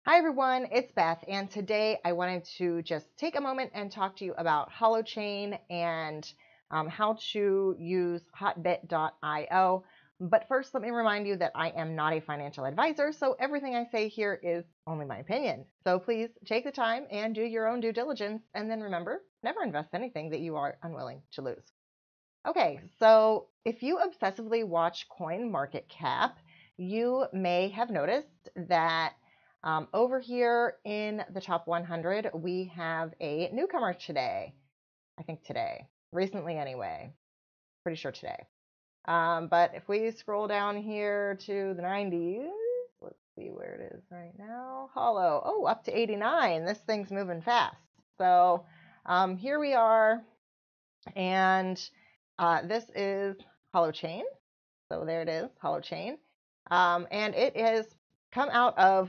Hi everyone, it's Beth, and today I wanted to just take a moment and talk to you about Holochain and how to use HotBit.io. But first, let me remind you that I am not a financial advisor, so everything I say here is only my opinion. So please take the time and do your own due diligence, and then remember, never invest anything that you are unwilling to lose. Okay, so if you obsessively watch CoinMarketCap, you may have noticed that over here in the top 100, we have a newcomer today. I think today, recently anyway, pretty sure today. But if we scroll down here to the 90s, let's see where it is right now. Holo, oh, up to 89. This thing's moving fast. So here we are, and this is Holochain. So there it is, Holochain. And it has come out of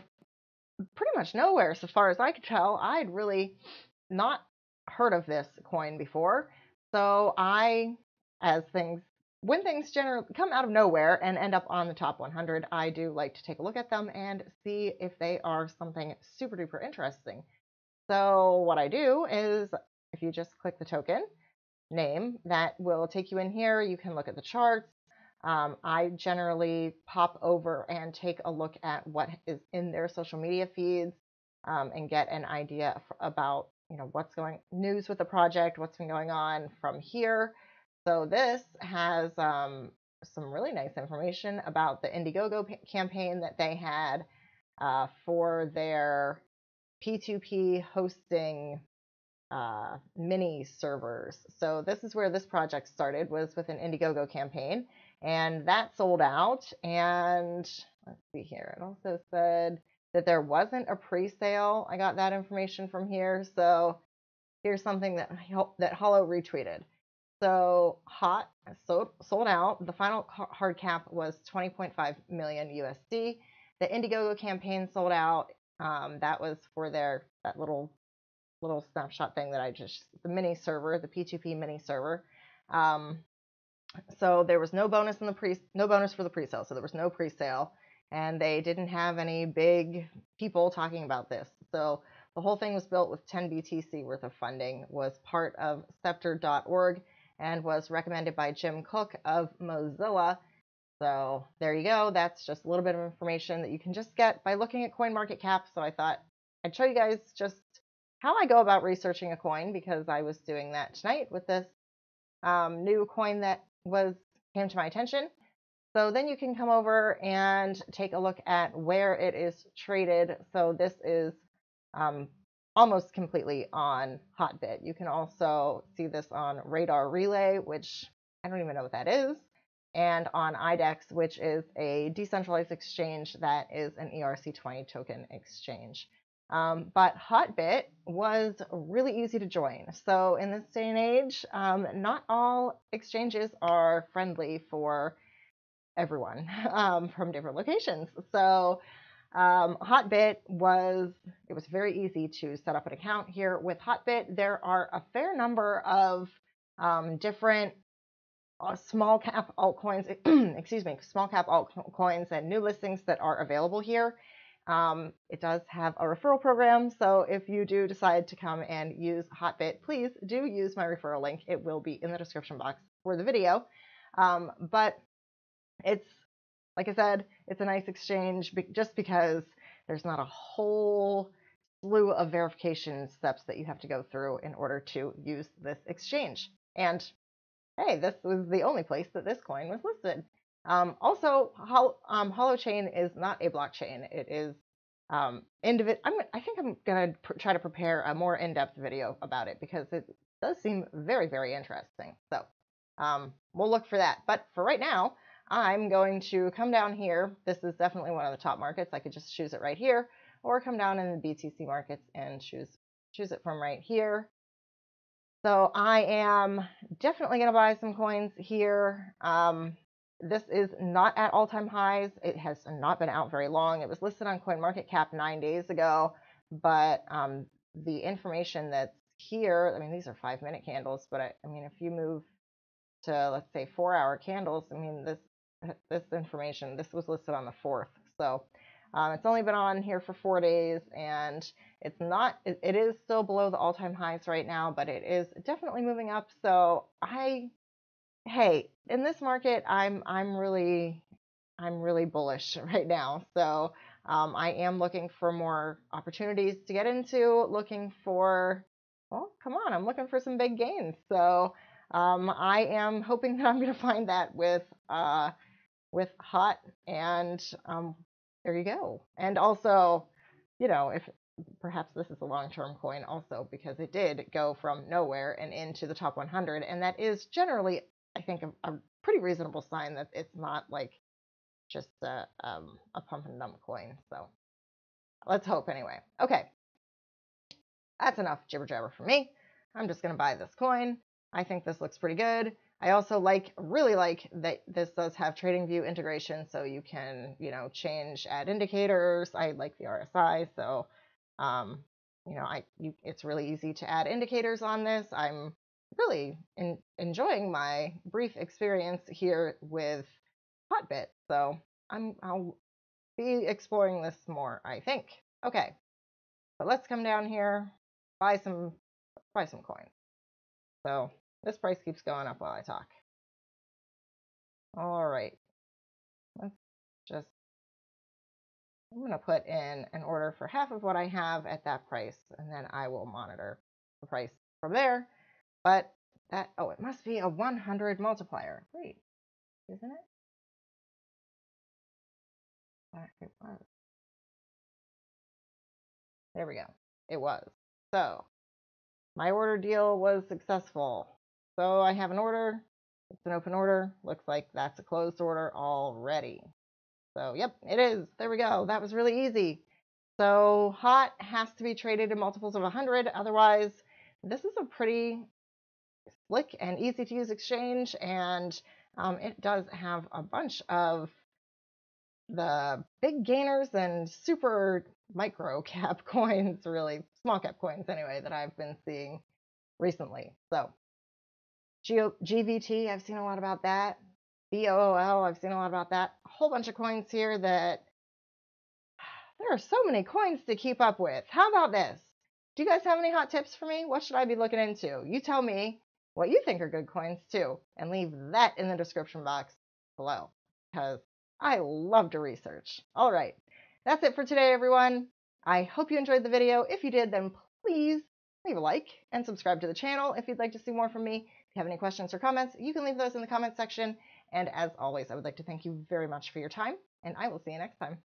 pretty much nowhere, so far as I could tell. I'd really not heard of this coin before. So when things generally come out of nowhere and end up on the top 100, I do like to take a look at them and see if they are something super duper interesting. So what I do is, if you just click the token name, that will take you in here. You can look at the charts. I generally pop over and take a look at what is in their social media feeds and get an idea about what's news with the project, what's been going on from here. So this has some really nice information about the Indiegogo campaign that they had for their P2P hosting mini servers. So this is where this project started, was with an Indiegogo campaign, and that sold out. And let's see here, it also said that there wasn't a pre-sale. I got that information from here. So here's something that Holo retweeted. So Hot sold out. The final hard cap was 20.5 million USD. The Indiegogo campaign sold out. That was for that little snapshot thing that the mini server, the P2P mini server. So there was no bonus no bonus for the pre-sale. So there was no pre-sale, and they didn't have any big people talking about this. So the whole thing was built with 10 BTC worth of funding, was part of scepter.org, and was recommended by Jim Cook of Mozilla. So there you go. That's just a little bit of information that you can just get by looking at CoinMarketCap. So I thought I'd show you guys just how I go about researching a coin, because I was doing that tonight with this new coin that came to my attention. So then you can come over and take a look at where it is traded. So this is almost completely on HotBit. You can also see this on Radar Relay, which I don't even know what that is, and on IDEX, which is a decentralized exchange that is an ERC20 token exchange. But HotBit was really easy to join. So in this day and age, not all exchanges are friendly for everyone from different locations. So HotBit was very easy to set up an account here with HotBit. There are a fair number of different small cap altcoins, excuse me, small cap altcoins and new listings that are available here. It does have a referral program, so if you do decide to come and use HotBit, please do use my referral link. It will be in the description box for the video. But it's, like I said, it's a nice exchange just because there's not a whole slew of verification steps that you have to go through in order to use this exchange. And hey, this was the only place that this coin was listed. Also, Holochain is not a blockchain. It is I think I'm gonna try to prepare a more in-depth video about it, because it does seem very, very interesting. So we'll look for that. But for right now, I'm going to come down here. This is definitely one of the top markets. I could just choose it right here, or come down in the BTC markets and choose it from right here. So I am definitely going to buy some coins here. This is not at all-time highs. It has not been out very long. It was listed on CoinMarketCap 9 days ago, but the information that's here, I mean, these are 5-minute candles, but I mean, if you move to, let's say, 4-hour candles, I mean, this information, this was listed on the 4th. So It's only been on here for 4 days, and it's not, it is still below the all-time highs right now, but it is definitely moving up. So hey, in this market, I'm really bullish right now. So I am looking for more opportunities to get into, looking for, well, come on, I'm looking for some big gains. So I am hoping that I'm going to find that with Hot, and there you go. And also, you know, if perhaps this is a long-term coin also, because it did go from nowhere and into the top 100, and that is generally, I think, a pretty reasonable sign that it's not like just a pump and dump coin. So let's hope anyway. Okay, that's enough jibber jabber for me. I'm just gonna buy this coin. I think this looks pretty good. I also really like that this does have TradingView integration, so you can, you know, add indicators. I like the RSI, so you know, it's really easy to add indicators on this. I'm really enjoying my brief experience here with HotBit, so I'll be exploring this more, I think. Okay, but let's come down here, buy some coins. So this price keeps going up while I talk. All right, I'm gonna put in an order for half of what I have at that price, and then I will monitor the price from there. But that, oh, it must be a 100 multiplier. Wait, isn't it? There we go. It was. So my order deal was successful. So I have an order. It's an open order. Looks like that's a closed order already. So yep, it is. There we go. That was really easy. So Hot has to be traded in multiples of 100. Otherwise, this is a pretty slick and easy to use exchange, and it does have a bunch of the big gainers and super micro cap coins, really small cap coins anyway, that I've been seeing recently. So GVT, I've seen a lot about that. BOOL, I've seen a lot about that. A whole bunch of coins here that there are so many coins to keep up with. How about this? Do you guys have any hot tips for me? What should I be looking into? You tell me what you think are good coins too, and leave that in the description box below, because I love to research. All right, that's it for today, everyone. I hope you enjoyed the video. If you did, then please leave a like and subscribe to the channel if you'd like to see more from me. If you have any questions or comments, you can leave those in the comment section. And as always, I would like to thank you very much for your time, and I will see you next time.